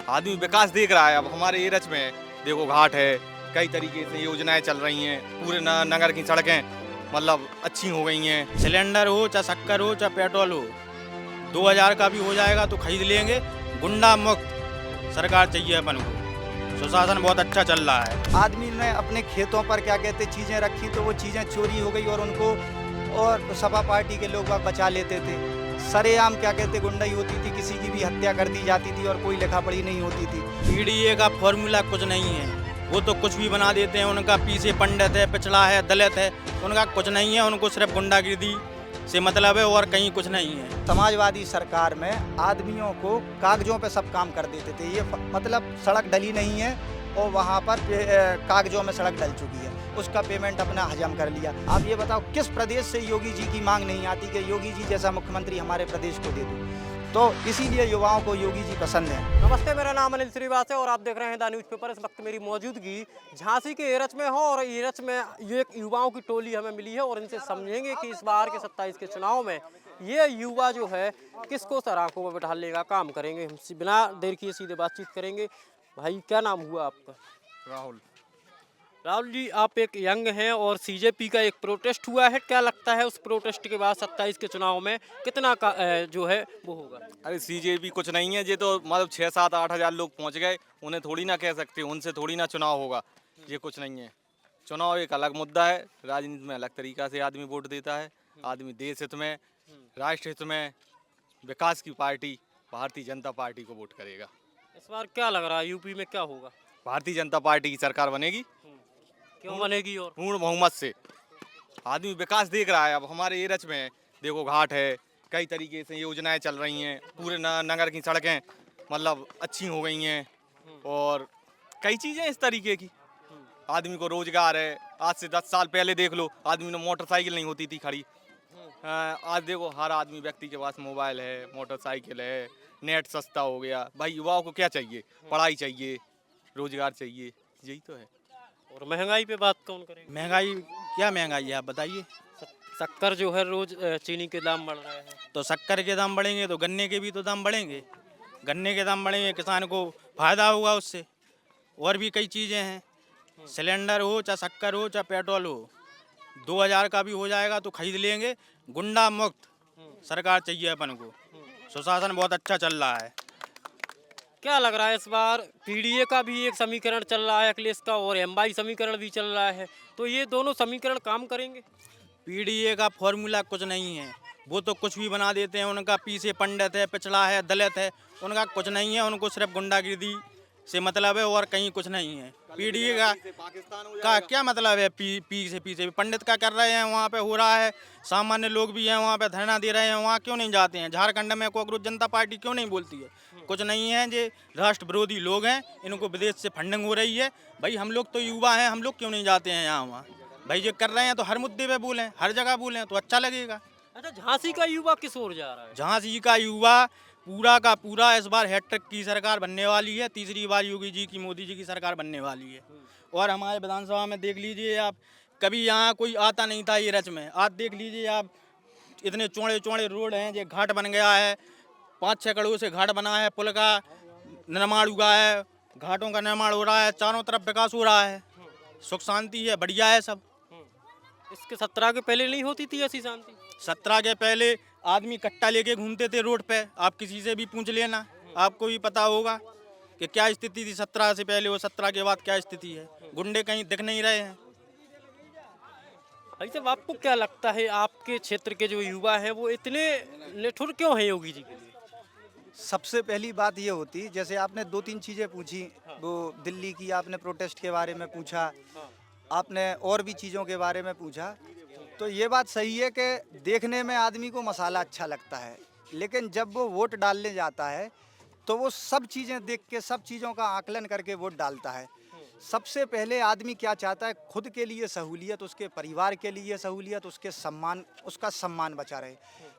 आदमी विकास देख रहा है। अब हमारे एरच में देखो घाट है, कई तरीके से योजनाएं चल रही हैं, पूरे नगर की सड़कें मतलब अच्छी हो गई हैं। सिलेंडर हो चाहे शक्कर हो चाहे पेट्रोल हो, 2000 का भी हो जाएगा तो खरीद लेंगे। गुंडा मुक्त सरकार चाहिए अपन को। सुशासन बहुत अच्छा चल रहा है। आदमी ने अपने खेतों पर क्या कहते चीज़ें रखी तो वो चीज़ें चोरी हो गई और उनको और सपा पार्टी के लोग बचा लेते थे। सरेआम क्या कहते गुंडाई होती थी, किसी की भी हत्या कर दी जाती थी और कोई लिखा पढ़ी नहीं होती थी। पीडीए का फॉर्मूला कुछ नहीं है, वो तो कुछ भी बना देते हैं। उनका पीछे पंडित है, पिछड़ा है, दलित है, उनका कुछ नहीं है। उनको सिर्फ गुंडागिर्दी से मतलब है और कहीं कुछ नहीं है। समाजवादी सरकार में आदमियों को कागजों पे सब काम कर देते थे। ये मतलब सड़क डली नहीं है और वहाँ पर कागजों में सड़क डल चुकी है, उसका पेमेंट अपना हजम कर लिया। आप ये बताओ किस प्रदेश से योगी जी की मांग नहीं आती कि योगी जी जैसा मुख्यमंत्री हमारे प्रदेश को दे दो। तो इसीलिए युवाओं को योगी जी पसंद है। नमस्ते, मेरा नाम अनिल श्रीवास है और आप देख रहे हैं द न्यूज़पेपर। इस वक्त मेरी मौजूदगी झांसी के एरच में हो और एरच में ये एक युवाओं की टोली हमें मिली है और इनसे समझेंगे कि इस बार के 27 के चुनाव में ये युवा जो है किसको सराखों में बैठा लेगा, काम करेंगे। हम बिना देर किए सीधे बातचीत करेंगे। भाई क्या नाम हुआ आपका? राहुल। राहुल जी, आप एक यंग हैं और सीजेपी का एक प्रोटेस्ट हुआ है। क्या लगता है उस प्रोटेस्ट के बाद 27 के चुनाव में कितना का जो है वो होगा? अरे सीजेपी कुछ नहीं है, ये तो मतलब 6-7-8 हज़ार लोग पहुंच गए, उन्हें थोड़ी ना कह सकते, उनसे थोड़ी ना चुनाव होगा। ये कुछ नहीं है। चुनाव एक अलग मुद्दा है, राजनीति में अलग तरीका से आदमी वोट देता है। आदमी देश हित में, राष्ट्र हित में, विकास की पार्टी भारतीय जनता पार्टी को वोट करेगा। इस बार क्या लग रहा है यूपी में क्या होगा? भारतीय जनता पार्टी की सरकार बनेगी क्यों बनेगी? और पूर्ण बहुमत से। आदमी विकास देख रहा है। अब हमारे एरच में देखो घाट है, कई तरीके से योजनाएं चल रही हैं, पूरे नगर की सड़कें मतलब अच्छी हो गई हैं और कई चीज़ें इस तरीके की। आदमी को रोजगार है। आज से 10 साल पहले देख लो, आदमी ने मोटरसाइकिल नहीं होती थी खड़ी। आज देखो हर आदमी व्यक्ति के पास मोबाइल है, मोटरसाइकिल है, नेट सस्ता हो गया। भाई युवाओं को क्या चाहिए? पढ़ाई चाहिए, रोजगार चाहिए, यही तो है। और महंगाई पे बात कौन करेगा? महंगाई क्या महंगाई है आप बताइए। शक्कर जो है रोज चीनी के दाम बढ़ रहे हैं। तो शक्कर के दाम बढ़ेंगे तो गन्ने के भी तो दाम बढ़ेंगे। गन्ने के दाम बढ़ेंगे, किसान को फायदा होगा उससे। और भी कई चीज़ें हैं। सिलेंडर हो चाहे शक्कर हो चाहे पेट्रोल हो, 2000 का भी हो जाएगा तो खरीद लेंगे। गुंडा मुक्त सरकार चाहिए अपन को। सुशासन बहुत अच्छा चल रहा है। क्या लग रहा है इस बार पीडीए का भी एक समीकरण चल रहा है अखिलेश का और एमवाई समीकरण भी चल रहा है, तो ये दोनों समीकरण काम करेंगे? पीडीए का फॉर्मूला कुछ नहीं है, वो तो कुछ भी बना देते हैं। उनका पीछे पंडित है, पिछड़ा है, दलित है, उनका कुछ नहीं है। उनको सिर्फ गुंडागिर्दी से मतलब है और कहीं कुछ नहीं है। पीडीए का क्या मतलब है? पीछे पंडित का कर रहे हैं, वहाँ पे हो रहा है। सामान्य लोग भी हैं वहाँ पे धरना दे रहे हैं, वहाँ क्यों नहीं जाते हैं? झारखंड में कांग्रेस जनता पार्टी क्यों नहीं बोलती है? कुछ नहीं है, ये राष्ट्र विरोधी लोग हैं, इनको विदेश से फंडिंग हो रही है। भाई हम लोग तो युवा हैं, हम लोग क्यों नहीं जाते हैं यहाँ वहाँ? भाई ये कर रहे हैं तो हर मुद्दे पे बोलें, हर जगह बोलें तो अच्छा लगेगा। अच्छा, झांसी का युवा किस ओर जा रहा है? झांसी का युवा पूरा का पूरा इस बार हैट्रिक की सरकार बनने वाली है। तीसरी बार योगी जी की, मोदी जी की सरकार बनने वाली है। और हमारे विधानसभा में देख लीजिए आप, कभी यहाँ कोई आता नहीं था एरच में। आज देख लीजिए आप, इतने चौड़े चौड़े रोड हैं, ये घाट बन गया है। 5-6 करोड़ से घाट बना है, पुल का निर्माण हुआ है, घाटों का निर्माण हो रहा है, चारों तरफ विकास हो रहा है, सुख शांति है, बढ़िया है सब। इसके 17 के पहले नहीं होती थी ऐसी शांति? 17 के पहले आदमी कट्टा लेके घूमते थे रोड पे। आप किसी से भी पूछ लेना, आपको भी पता होगा कि क्या स्थिति थी 17 से पहले और 17 के बाद क्या स्थिति है। गुंडे कहीं दिख नहीं रहे हैं। भाई साहब, आपको क्या लगता है आपके क्षेत्र के जो युवा है वो इतने निठुर क्यों है योगी जी के लिए? सबसे पहली बात ये होती, जैसे आपने 2-3 चीज़ें पूछी, वो दिल्ली की आपने प्रोटेस्ट के बारे में पूछा, आपने और भी चीज़ों के बारे में पूछा। तो ये बात सही है कि देखने में आदमी को मसाला अच्छा लगता है, लेकिन जब वो वोट डालने जाता है तो वो सब चीज़ें देख के, सब चीज़ों का आकलन करके वोट डालता है। सबसे पहले आदमी क्या चाहता है? खुद के लिए सहूलियत, उसके परिवार के लिए सहूलियत, उसके सम्मान, उसका सम्मान बचा रहे।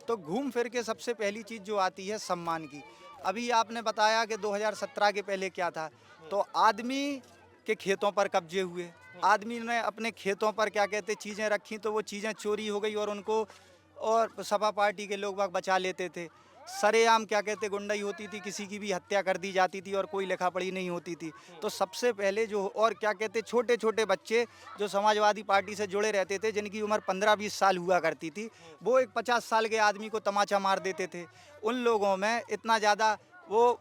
तो घूम फिर के सबसे पहली चीज़ जो आती है सम्मान की। अभी आपने बताया कि 2017 के पहले क्या था, तो आदमी के खेतों पर कब्जे हुए, आदमी ने अपने खेतों पर क्या कहते चीज़ें रखी तो वो चीज़ें चोरी हो गई और उनको और सपा पार्टी के लोग बचा लेते थे। सरेआम क्या कहते गुंडाई होती थी, किसी की भी हत्या कर दी जाती थी और कोई लिखा पढ़ी नहीं होती थी। तो सबसे पहले जो और क्या कहते छोटे छोटे बच्चे जो समाजवादी पार्टी से जुड़े रहते थे, जिनकी उम्र 15-20 साल हुआ करती थी, वो एक 50 साल के आदमी को तमाचा मार देते थे। उन लोगों में इतना ज़्यादा वो,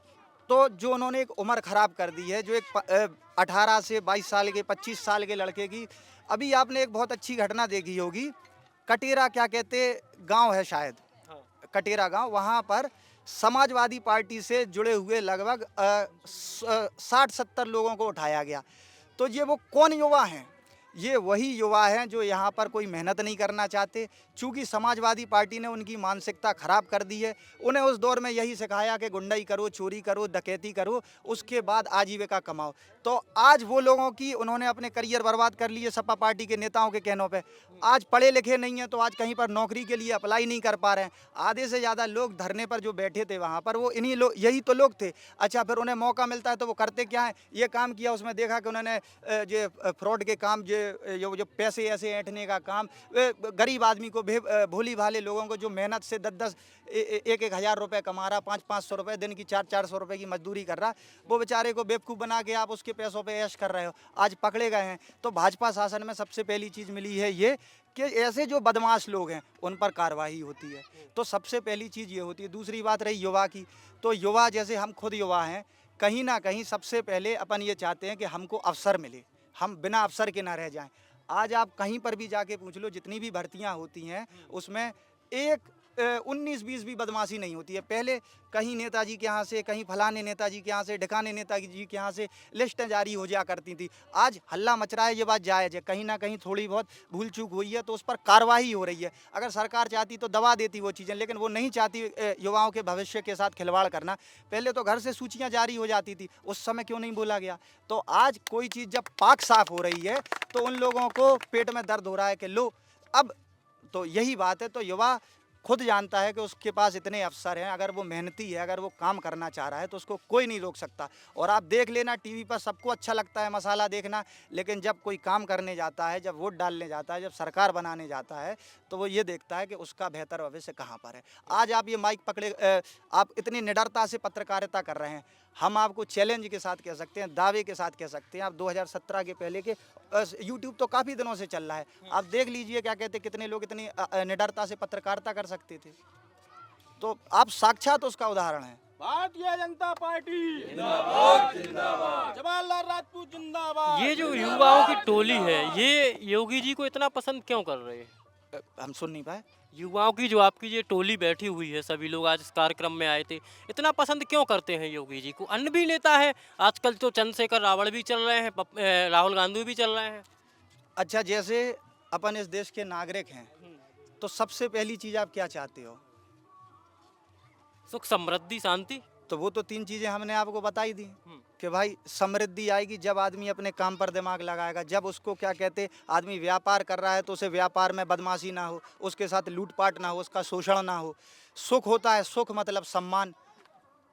तो जो उन्होंने एक उम्र ख़राब कर दी है, जो एक 18 से 22 साल के 25 साल के लड़के की। अभी आपने एक बहुत अच्छी घटना देखी होगी, कटेरा क्या कहते गांव है शायद, कटेरा गांव, वहां पर समाजवादी पार्टी से जुड़े हुए लगभग 60-70 लोगों को उठाया गया। तो ये वो कौन युवा हैं? ये वही युवा हैं जो यहाँ पर कोई मेहनत नहीं करना चाहते, चूँकि समाजवादी पार्टी ने उनकी मानसिकता खराब कर दी है। उन्हें उस दौर में यही सिखाया कि गुंडाई करो, चोरी करो, डकैती करो, उसके बाद आजीविका कमाओ। तो आज वो लोगों की उन्होंने अपने करियर बर्बाद कर लिए सपा पार्टी के नेताओं के कहनों पे। आज पढ़े लिखे नहीं हैं तो आज कहीं पर नौकरी के लिए अप्लाई नहीं कर पा रहे हैं। आधे से ज़्यादा लोग धरने पर जो बैठे थे वहाँ पर, वो इन्हीं लोग, यही तो लोग थे। अच्छा, फिर उन्हें मौका मिलता है तो वो करते क्या है? ये काम किया, उसमें देखा कि उन्होंने जो फ्रॉड के काम, जो पैसे ऐसे ऐंठने का काम, गरीब आदमी को, भोली भाले लोगों को जो मेहनत से 10-10 एक हज़ार रुपये कमा रहा, 500-500 रुपये दिन की, 400-400 रुपये की मजदूरी कर रहा, वो बेचारे को बेवकूफ़ बना के आप उसके पैसों पे ऐश कर रहे हो। आज पकड़े गए हैं। तो भाजपा शासन में सबसे पहली चीज़ मिली है ये कि ऐसे जो बदमाश लोग हैं उन पर कार्रवाई होती है। तो सबसे पहली चीज़ ये होती है। दूसरी बात रही युवा की, तो युवा, जैसे हम खुद युवा हैं, कहीं ना कहीं सबसे पहले अपन ये चाहते हैं कि हमको अवसर मिले, हम बिना अवसर के ना रह जाएं। आज आप कहीं पर भी जाके पूछ लो, जितनी भी भर्तियां होती हैं उसमें एक 19-20 भी बदमाशी नहीं होती है। पहले कहीं नेताजी के यहाँ से, कहीं फलाने नेताजी के यहाँ से, ढिकाने नेताजी के यहाँ से लिस्टें जारी हो जाया करती थी। आज हल्ला मच रहा है, ये बात जायज़ है, कहीं ना कहीं थोड़ी बहुत भूल चूक हुई है तो उस पर कार्रवाई हो रही है। अगर सरकार चाहती तो दबा देती वो चीज़ें, लेकिन वो नहीं चाहती युवाओं के भविष्य के साथ खिलवाड़ करना। पहले तो घर से सूचियाँ जारी हो जाती थी, उस समय क्यों नहीं बोला गया? तो आज कोई चीज़ जब पाक साफ हो रही है तो उन लोगों को पेट में दर्द हो रहा है कि लो अब, तो यही बात है। तो युवा खुद जानता है कि उसके पास इतने अवसर हैं, अगर वो मेहनती है, अगर वो काम करना चाह रहा है तो उसको कोई नहीं रोक सकता। और आप देख लेना, टीवी पर सबको अच्छा लगता है मसाला देखना, लेकिन जब कोई काम करने जाता है, जब वोट डालने जाता है, जब सरकार बनाने जाता है, तो वो ये देखता है कि उसका बेहतर भविष्य कहाँ पर है। आज आप ये माइक पकड़े, आप इतनी निडरता से पत्रकारिता कर रहे हैं, हम आपको चैलेंज के साथ कह सकते हैं, दावे के साथ कह सकते हैं। आप 2017 के पहले के यूट्यूब तो काफ़ी दिनों से चल रहा है, आप देख लीजिए क्या कहते कितने लोग इतनी निडरता से पत्रकारिता कर सकते थे। तो आप साक्षात उसका उदाहरण हैं। भारतीय जनता पार्टी जिंदाबाद, जिंदाबाद, जवाहरलाल राजपूत जिंदाबाद। ये जो युवाओं की टोली है, ये योगी जी को इतना पसंद क्यों कर रहे हैं? हम सुन नहीं पाए। युवाओं की जो आपकी ये टोली बैठी हुई है, सभी लोग आज इस कार्यक्रम में आए थे, इतना पसंद क्यों करते हैं योगी जी को? अन्य भी नेता है आजकल, तो चंद्रशेखर रावण भी चल रहे हैं, राहुल गांधी भी चल रहे हैं। अच्छा, जैसे अपन इस देश के नागरिक हैं, तो सबसे पहली चीज़ आप क्या चाहते हो? सुख, समृद्धि, शांति। तो वो तो 3 चीज़ें हमने आपको बताई दी कि भाई समृद्धि आएगी जब आदमी अपने काम पर दिमाग लगाएगा, जब उसको क्या कहते आदमी व्यापार कर रहा है तो उसे व्यापार में बदमाशी ना हो, उसके साथ लूटपाट ना हो, उसका शोषण ना हो। सुख होता है, सुख मतलब सम्मान,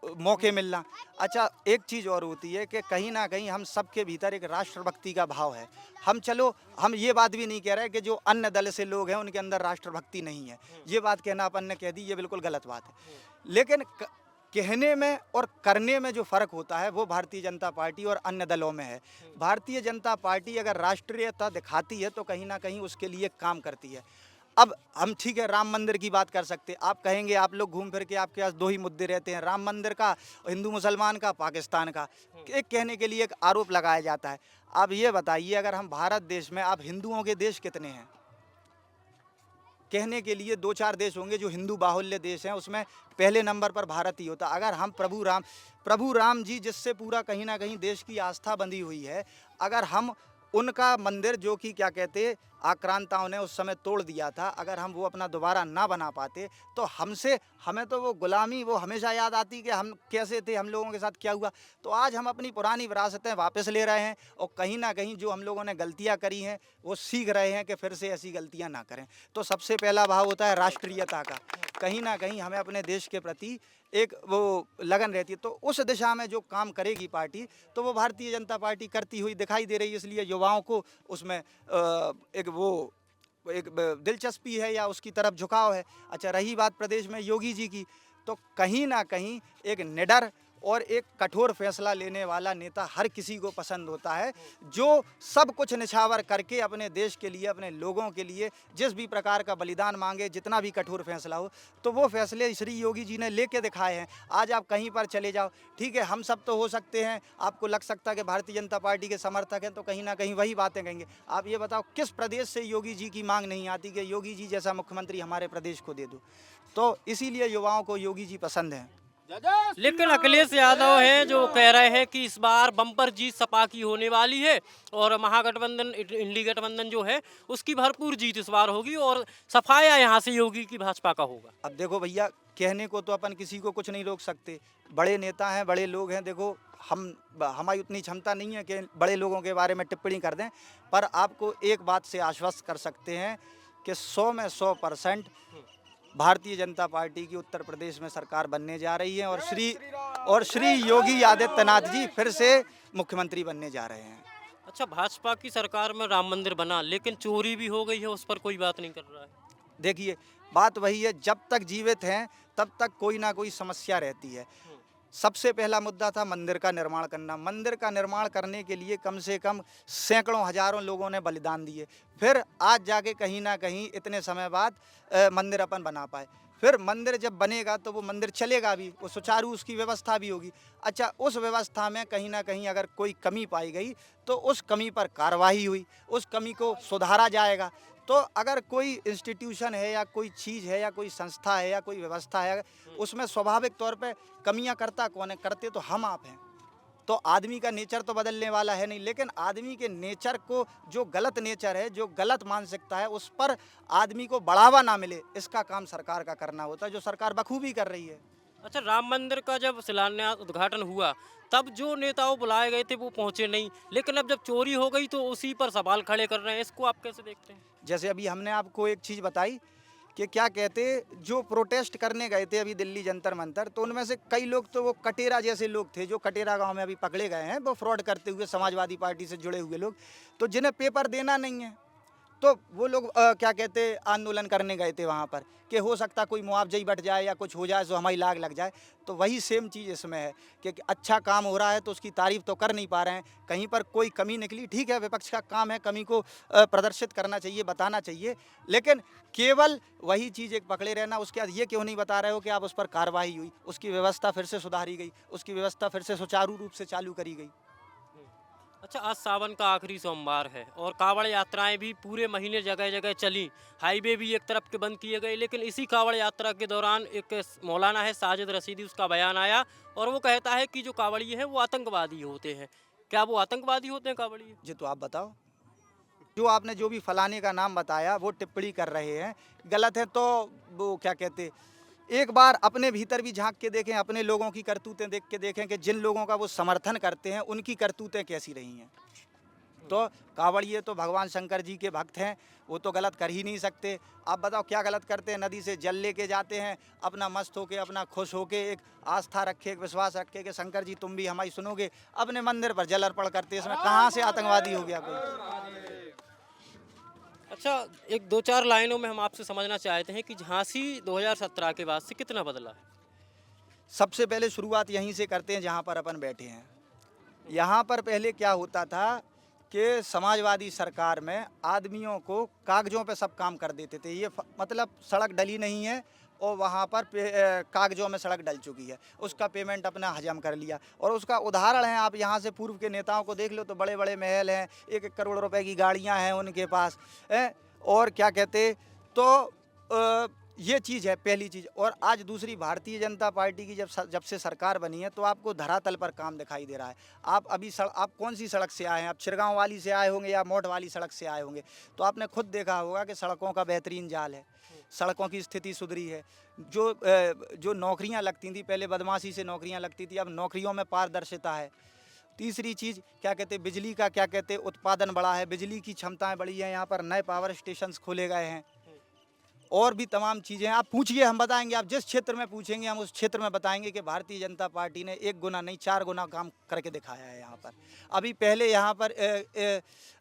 मौके मिलना। अच्छा, एक चीज़ और होती है कि कहीं ना कहीं हम सबके भीतर एक राष्ट्रभक्ति का भाव है। हम ये बात भी नहीं कह रहे कि जो अन्य दल से लोग हैं उनके अंदर राष्ट्रभक्ति नहीं है, ये बात कहना अपन ने कह दी, ये बिल्कुल गलत बात है। लेकिन कहने में और करने में जो फ़र्क होता है वो भारतीय जनता पार्टी और अन्य दलों में है। भारतीय जनता पार्टी अगर राष्ट्रीयता दिखाती है तो कहीं ना कहीं उसके लिए काम करती है। अब हम ठीक है, राम मंदिर की बात कर सकते हैं। आप कहेंगे, आप लोग घूम फिर के आपके पास 2 ही मुद्दे रहते हैं, राम मंदिर का, हिंदू मुसलमान का, पाकिस्तान का। एक कहने के लिए एक आरोप लगाया जाता है। आप ये बताइए, अगर हम भारत देश में, आप हिंदुओं के देश कितने हैं? कहने के लिए 2-4 देश होंगे जो हिंदू बाहुल्य देश हैं, उसमें पहले नंबर पर भारत ही होता। अगर हम प्रभु राम जी, जिससे पूरा कहीं ना कहीं देश की आस्था बंधी हुई है, अगर हम उनका मंदिर, जो कि क्या कहते आक्रांताओं ने उस समय तोड़ दिया था, अगर हम वो अपना दोबारा ना बना पाते तो हमें तो वो गुलामी वो हमेशा याद आती कि हम कैसे थे, हम लोगों के साथ क्या हुआ। तो आज हम अपनी पुरानी विरासतें वापस ले रहे हैं और कहीं ना कहीं जो हम लोगों ने गलतियां करी हैं वो सीख रहे हैं कि फिर से ऐसी गलतियां ना करें। तो सबसे पहला भाव होता है राष्ट्रीयता का। कहीं ना कहीं हमें अपने देश के प्रति एक वो लगन रहती है, तो उस दिशा में जो काम करेगी पार्टी, तो वो भारतीय जनता पार्टी करती हुई दिखाई दे रही है। इसलिए युवाओं को उसमें एक दिलचस्पी है या उसकी तरफ झुकाव है। अच्छा, रही बात प्रदेश में योगी जी की, तो कहीं ना कहीं एक निडर और एक कठोर फैसला लेने वाला नेता हर किसी को पसंद होता है, जो सब कुछ निछावर करके अपने देश के लिए, अपने लोगों के लिए जिस भी प्रकार का बलिदान मांगे, जितना भी कठोर फैसला हो, तो वो फैसले श्री योगी जी ने लेके दिखाए हैं। आज आप कहीं पर चले जाओ, ठीक है, हम सब तो हो सकते हैं, आपको लग सकता है कि भारतीय जनता पार्टी के समर्थक हैं, तो कहीं ना कहीं वही बातें कहेंगे। आप ये बताओ किस प्रदेश से योगी जी की मांग नहीं आती कि योगी जी जैसा मुख्यमंत्री हमारे प्रदेश को दे दो। तो इसीलिए युवाओं को योगी जी पसंद हैं। लेकिन अखिलेश यादव हैं जो कह रहे हैं कि इस बार बम्पर जीत सपा की होने वाली है और महागठबंधन इंडी गठबंधन जो है उसकी भरपूर जीत इस बार होगी और सफाया यहाँ से योगी की भाजपा का होगा। अब देखो भैया, कहने को तो अपन किसी को कुछ नहीं रोक सकते, बड़े नेता हैं, बड़े लोग हैं। देखो हमारी उतनी क्षमता नहीं है कि बड़े लोगों के बारे में टिप्पणी कर दें, पर आपको एक बात से आश्वस्त कर सकते हैं कि 100 में 100% भारतीय जनता पार्टी की उत्तर प्रदेश में सरकार बनने जा रही है और श्री योगी आदित्यनाथ जी फिर से मुख्यमंत्री बनने जा रहे हैं। अच्छा, भाजपा की सरकार में राम मंदिर बना लेकिन चोरी भी हो गई है, उस पर कोई बात नहीं कर रहा है। देखिए, बात वही है, जब तक जीवित हैं तब तक कोई ना कोई समस्या रहती है। सबसे पहला मुद्दा था मंदिर का निर्माण करना। मंदिर का निर्माण करने के लिए कम से कम सैकड़ों हजारों लोगों ने बलिदान दिए, फिर आज जाके कहीं ना कहीं इतने समय बाद मंदिर अपन बना पाए। फिर मंदिर जब बनेगा तो वो मंदिर चलेगा भी, वो सुचारू उसकी व्यवस्था भी होगी। अच्छा, उस व्यवस्था में कहीं ना कहीं अगर कोई कमी पाई गई तो उस कमी पर कार्रवाई हुई, उस कमी को सुधारा जाएगा। तो अगर कोई इंस्टीट्यूशन है या कोई चीज़ है या कोई संस्था है या कोई व्यवस्था है, उसमें स्वाभाविक तौर पे कमियां करता कौन है? करते तो हम आप हैं। तो आदमी का नेचर तो बदलने वाला है नहीं, लेकिन आदमी के नेचर को, जो गलत नेचर है, जो गलत मानसिकता है, उस पर आदमी को बढ़ावा ना मिले, इसका काम सरकार का करना होता है, जो सरकार बखूबी कर रही है। अच्छा, राम मंदिर का जब शिलान्यास उद्घाटन हुआ तब जो नेताओं बुलाए गए थे वो पहुंचे नहीं, लेकिन अब जब चोरी हो गई तो उसी पर सवाल खड़े कर रहे हैं। इसको आप कैसे देखते हैं? जैसे अभी हमने आपको एक चीज़ बताई कि क्या कहते, जो प्रोटेस्ट करने गए थे अभी दिल्ली जंतर मंतर, तो उनमें से कई लोग तो वो कटेरा जैसे लोग थे, जो कटेरा गांव में अभी पकड़े गए हैं, वो फ्रॉड करते हुए समाजवादी पार्टी से जुड़े हुए लोग, तो जिन्हें पेपर देना नहीं है, तो वो लोग क्या कहते आंदोलन करने गए थे वहाँ पर कि हो सकता कोई मुआवजा ही बट जाए या कुछ हो जाए तो हमारी लाग लग जाए। तो वही सेम चीज़ इसमें है कि अच्छा काम हो रहा है तो उसकी तारीफ तो कर नहीं पा रहे हैं, कहीं पर कोई कमी निकली, ठीक है, विपक्ष का काम है कमी को प्रदर्शित करना चाहिए, बताना चाहिए, लेकिन केवल वही चीज़ एक पकड़े रहना, उसके बाद ये क्यों नहीं बता रहे हो कि आप उस पर कार्रवाई हुई, उसकी व्यवस्था फिर से सुधारी गई, उसकी व्यवस्था फिर से सुचारू रूप से चालू करी गई। अच्छा, आज सावन का आखिरी सोमवार है और कांवड़ यात्राएं भी पूरे महीने जगह जगह चली, हाईवे भी एक तरफ के बंद किए गए, लेकिन इसी कांवड़ यात्रा के दौरान एक मौलाना है साजिद रशीदी, उसका बयान आया और वो कहता है कि जो कांवड़िए हैं वो आतंकवादी होते हैं। क्या वो आतंकवादी होते हैं कांवड़िए? जी, तो आप बताओ। जो आपने जो भी फलाने का नाम बताया वो टिप्पणी कर रहे हैं, गलत है, तो वो क्या कहते, एक बार अपने भीतर भी झांक के देखें, अपने लोगों की करतूतें देख के देखें कि जिन लोगों का वो समर्थन करते हैं उनकी करतूतें कैसी रही हैं। तो कांवड़िए तो भगवान शंकर जी के भक्त हैं, वो तो गलत कर ही नहीं सकते। आप बताओ क्या गलत करते हैं? नदी से जल लेके जाते हैं, अपना मस्त होके, अपना खुश होके, एक आस्था रखे, एक विश्वास रखे कि शंकर जी तुम भी हमारी सुनोगे, अपने मंदिर पर जल अर्पण करते, इसमें कहाँ से आतंकवादी हो गया कोई? अच्छा, एक दो चार लाइनों में हम आपसे समझना चाहते हैं कि झांसी 2017 के बाद से कितना बदला है? सबसे पहले शुरुआत यहीं से करते हैं जहाँ पर अपन बैठे हैं। यहाँ पर पहले क्या होता था कि समाजवादी सरकार में आदमियों को कागज़ों पे सब काम कर देते थे। ये मतलब सड़क डली नहीं है और वहाँ पर कागज़ों में सड़क डल चुकी है, उसका पेमेंट अपना हजम कर लिया। और उसका उदाहरण है, आप यहाँ से पूर्व के नेताओं को देख लो तो बड़े बड़े महल हैं, 1-1 करोड़ रुपए की गाड़ियाँ हैं उनके पास हैं, और क्या कहते, तो ये चीज़ है पहली चीज़। और आज दूसरी, भारतीय जनता पार्टी की जब से सरकार बनी है तो आपको धरातल पर काम दिखाई दे रहा है। आप अभी आप कौन सी सड़क से आए हैं? आप छिरगांव वाली से आए होंगे या मोट वाली सड़क से आए होंगे, तो आपने खुद देखा होगा कि सड़कों का बेहतरीन जाल है, सड़कों की स्थिति सुधरी है। जो नौकरियां लगती थी पहले, बदमाशी से नौकरियां लगती थी, अब नौकरियों में पारदर्शिता है। तीसरी चीज़ क्या कहते, बिजली का क्या कहते उत्पादन बढ़ा है, बिजली की क्षमताएं बढ़ी हैं, यहाँ पर नए पावर स्टेशंस खोले गए हैं। और भी तमाम चीज़ें हैं। आप पूछिए, हम बताएंगे। आप जिस क्षेत्र में पूछेंगे हम उस क्षेत्र में बताएंगे कि भारतीय जनता पार्टी ने 1 गुना नहीं 4 गुना काम करके दिखाया है यहाँ पर। अभी पहले यहाँ पर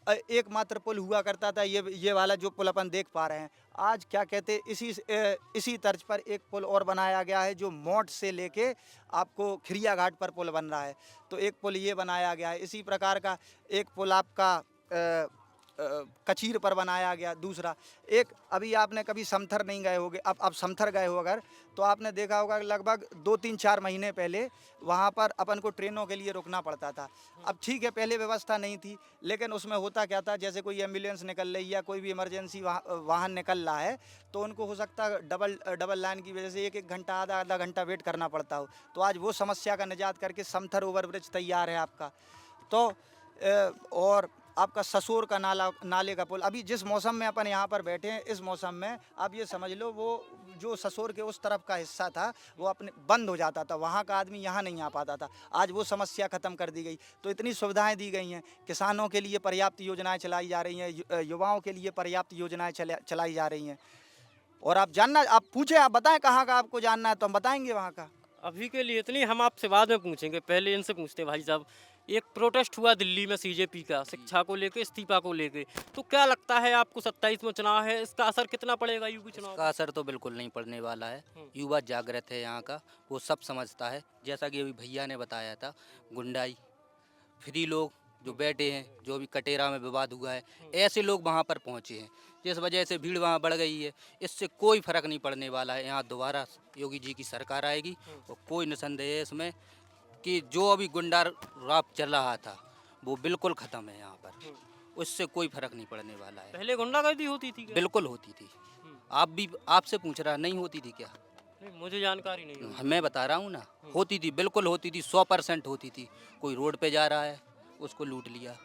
एकमात्र पुल हुआ करता था, ये वाला जो पुल अपन देख पा रहे हैं। आज क्या कहते, इसी तर्ज पर एक पुल और बनाया गया है, जो मोट से लेके आपको खिरिया घाट पर पुल बन रहा है। तो एक पुल ये बनाया गया है। इसी प्रकार का एक पुल आपका कचीर पर बनाया गया। दूसरा एक, अभी आपने कभी समथर नहीं गए होगे, अब आप समथर गए हो अगर, तो आपने देखा होगा लगभग 2-3-4 महीने पहले वहाँ पर अपन को ट्रेनों के लिए रुकना पड़ता था। अब ठीक है, पहले व्यवस्था नहीं थी, लेकिन उसमें होता क्या था, जैसे कोई एम्बुलेंस निकल रही या कोई भी इमरजेंसी वाहन निकल रहा है, तो उनको हो सकता है डबल लाइन की वजह से 1-1 घंटा आधा घंटा वेट करना पड़ता हो। तो आज वो समस्या का निजात करके समथर ओवरब्रिज तैयार है आपका। तो और आपका ससुर का नाले का पुल, अभी जिस मौसम में अपन यहाँ पर बैठे हैं, इस मौसम में आप ये समझ लो, वो जो ससुर के उस तरफ का हिस्सा था वो अपने बंद हो जाता था, वहाँ का आदमी यहाँ नहीं आ पाता था। आज वो समस्या ख़त्म कर दी गई। तो इतनी सुविधाएं दी गई हैं, किसानों के लिए पर्याप्त योजनाएं चलाई जा रही हैं, युवाओं के लिए पर्याप्त योजनाएं चलाई जा रही हैं। और आप पूछें, आप बताएं कहाँ का आपको जानना है तो हम बताएंगे वहाँ का। अभी के लिए इतनी, हम आपसे बाद में पूछेंगे, पहले इनसे पूछते हैं। भाई साहब, एक प्रोटेस्ट हुआ दिल्ली में सीजेपी का, शिक्षा को लेके, इस्तीफा को लेके, तो क्या लगता है आपको 27 में चुनाव है, इसका असर कितना पड़ेगा यूपी चुनाव का असर तो बिल्कुल नहीं पड़ने वाला है। युवा जागृत है यहाँ का, वो सब समझता है। जैसा कि अभी भैया ने बताया था, गुंडाई फ्री लोग जो बैठे हैं, जो भी कटेरा में विवाद हुआ है, ऐसे लोग वहाँ पर पहुँचे हैं, जिस वजह से भीड़ वहाँ बढ़ गई है। इससे कोई फर्क नहीं पड़ने वाला है। यहाँ दोबारा योगी जी की सरकार आएगी और कोई निसंदेह है इसमें कि जो अभी गुंडा राज चल रहा था वो बिल्कुल ख़त्म है यहाँ पर। उससे कोई फर्क नहीं पड़ने वाला है। पहले गुंडागर्दी होती थी क्या? बिल्कुल होती थी। आपसे पूछ रहा, नहीं होती थी क्या? नहीं, मुझे जानकारी नहीं है। मैं बता रहा हूँ ना, होती थी, बिल्कुल होती थी, 100% होती थी। कोई रोड पे जा रहा है, उसको लूट लिया।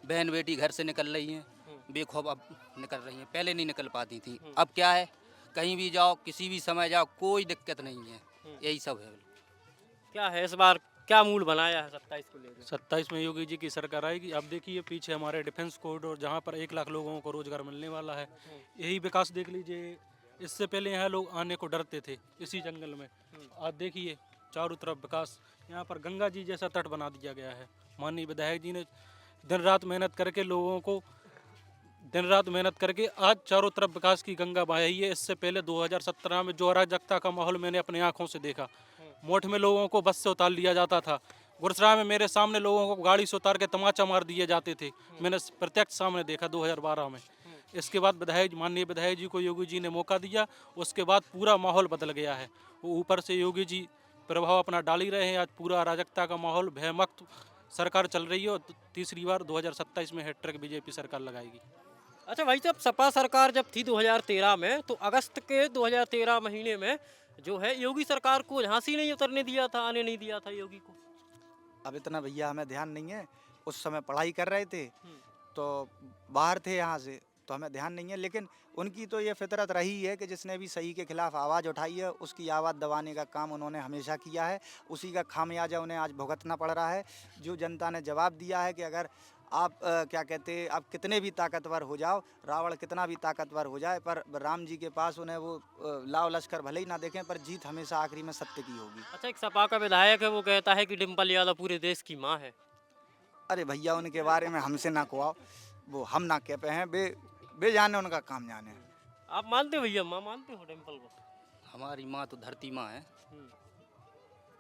बहन बेटी घर से निकल रही हैं, बेखौफ अब निकल रही हैं, पहले नहीं निकल पाती थी। अब क्या है, कहीं भी जाओ, किसी भी समय जाओ, कोई दिक्कत नहीं है। यही सब है। क्या है इस बार, क्या मूल बनाया है 27 को लेकर? 27 में योगी जी की सरकार आएगी। अब देखिए पीछे हमारे डिफेंस कॉरिडोर, जहाँ पर 1 लाख लोगों को रोजगार मिलने वाला है। यही विकास देख लीजिए। इससे पहले यहाँ लोग आने को डरते थे इसी जंगल में। आज देखिए चारों तरफ विकास। यहाँ पर गंगा जी जैसा तट बना दिया गया है। माननीय विधायक जी ने दिन रात मेहनत करके लोगों को आज चारों तरफ विकास की गंगा बहाई है। इससे पहले 2017 में जो अराजकता का माहौल मैंने अपनी आंखों से देखा, मोठ में लोगों को बस से उतार लिया जाता था, गुरसराय में मेरे सामने लोगों को गाड़ी से उतार के तमाचा मार दिए जाते थे, मैंने प्रत्यक्ष सामने देखा 2012 में। इसके बाद माननीय विधायक जी को योगी जी ने मौका दिया, उसके बाद पूरा माहौल बदल गया है। वो ऊपर से योगी जी प्रभाव अपना डाल ही रहे हैं। आज पूरा अराजकता का माहौल, भयमुक्त सरकार चल रही है और तीसरी बार 2027 में हैट्रिक बीजेपी सरकार लगाएगी। अच्छा भाई साहब, सपा सरकार जब थी 2013 में, तो अगस्त के 2013 महीने में जो है योगी सरकार को झांसी नहीं उतरने दिया था, आने नहीं दिया था योगी को। अब इतना भैया हमें ध्यान नहीं है, उस समय पढ़ाई कर रहे थे तो बाहर थे यहाँ से, तो हमें ध्यान नहीं है। लेकिन उनकी तो ये फितरत रही है कि जिसने भी सही के खिलाफ आवाज़ उठाई है उसकी आवाज़ दबाने का काम उन्होंने हमेशा किया है। उसी का खामियाजा उन्हें आज भुगतना पड़ रहा है। जो जनता ने जवाब दिया है कि अगर आप आप कितने भी ताकतवर हो जाओ, रावण कितना भी ताकतवर हो जाए, पर राम जी के पास उन्हें वो लाव लश्कर भले ही ना देखें, पर जीत हमेशा आखिरी में सत्य की होगी। अच्छा, एक सपा का विधायक है, वो कहता है कि डिम्पल यादव पूरे देश की माँ है। अरे भैया, उनके बारे में हमसे ना कुआओ, वो हम ना कह पे हैं, बे जाने, उनका काम जाने। आप मानते हो भैया, माँ मानते हो डिम्पल को? हमारी माँ तो धरती माँ है।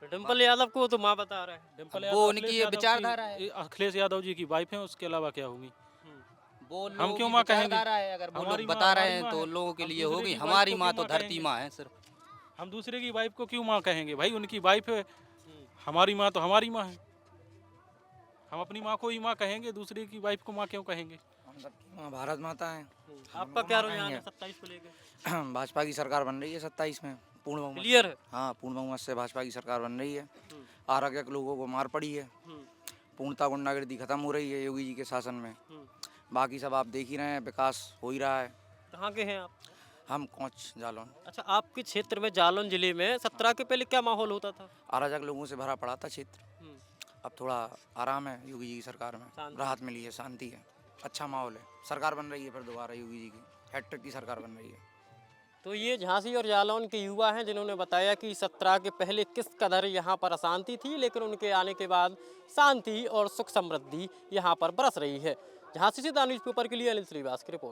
डिम्पल यादव को तो माँ बता रहे हैं। डिम्पल वो उनकी ये विचारधारा है। अखिलेश यादव जी की वाइफ है, उसके अलावा क्या होगी? वो हम क्यों माँ कहेंगे? अगर वो लोग बता रहे हैं तो लोगों के लिए होगी। हमारी माँ तो धरती माँ है सिर्फ। हम दूसरे की वाइफ को क्यों माँ कहेंगे भाई? उनकी वाइफ है, हमारी माँ तो हमारी माँ है। हम अपनी माँ को ही माँ कहेंगे, दूसरे की वाइफ को माँ क्यों कहेंगे? माँ भारत माता है। आपका क्या रुझान है 27 को लेकर? भाजपा की सरकार बन रही है 27 में, पूर्ण बहुमत। क्लियर है? हाँ, पूर्ण बहुमत से भाजपा की सरकार बन रही है। अराजक लोगों को मार पड़ी है, पूर्णता गुंडागर्दी खत्म हो रही है योगी जी के शासन में। बाकी सब आप देख ही रहे हैं, विकास हो ही रहा है। कहाँ के हैं आप? हम कोच जालौन। अच्छा, आपके क्षेत्र में, जालौन जिले में 17 के पहले क्या माहौल होता था? अराजक लोगों से भरा पड़ा था क्षेत्र। अब थोड़ा आराम है योगी जी की सरकार में, राहत मिली है, शांति है, अच्छा माहौल है। सरकार बन रही है फिर दोबारा योगी जी की, हैट्रिक की सरकार बन रही है। तो ये झांसी और जालौन के युवा हैं जिन्होंने बताया कि 17 के पहले किस कदर यहाँ पर अशांति थी, लेकिन उनके आने के बाद शांति और सुख समृद्धि यहाँ पर बरस रही है। झांसी से द न्यूज़पेपर के लिए अनिल श्रीवास की रिपोर्ट।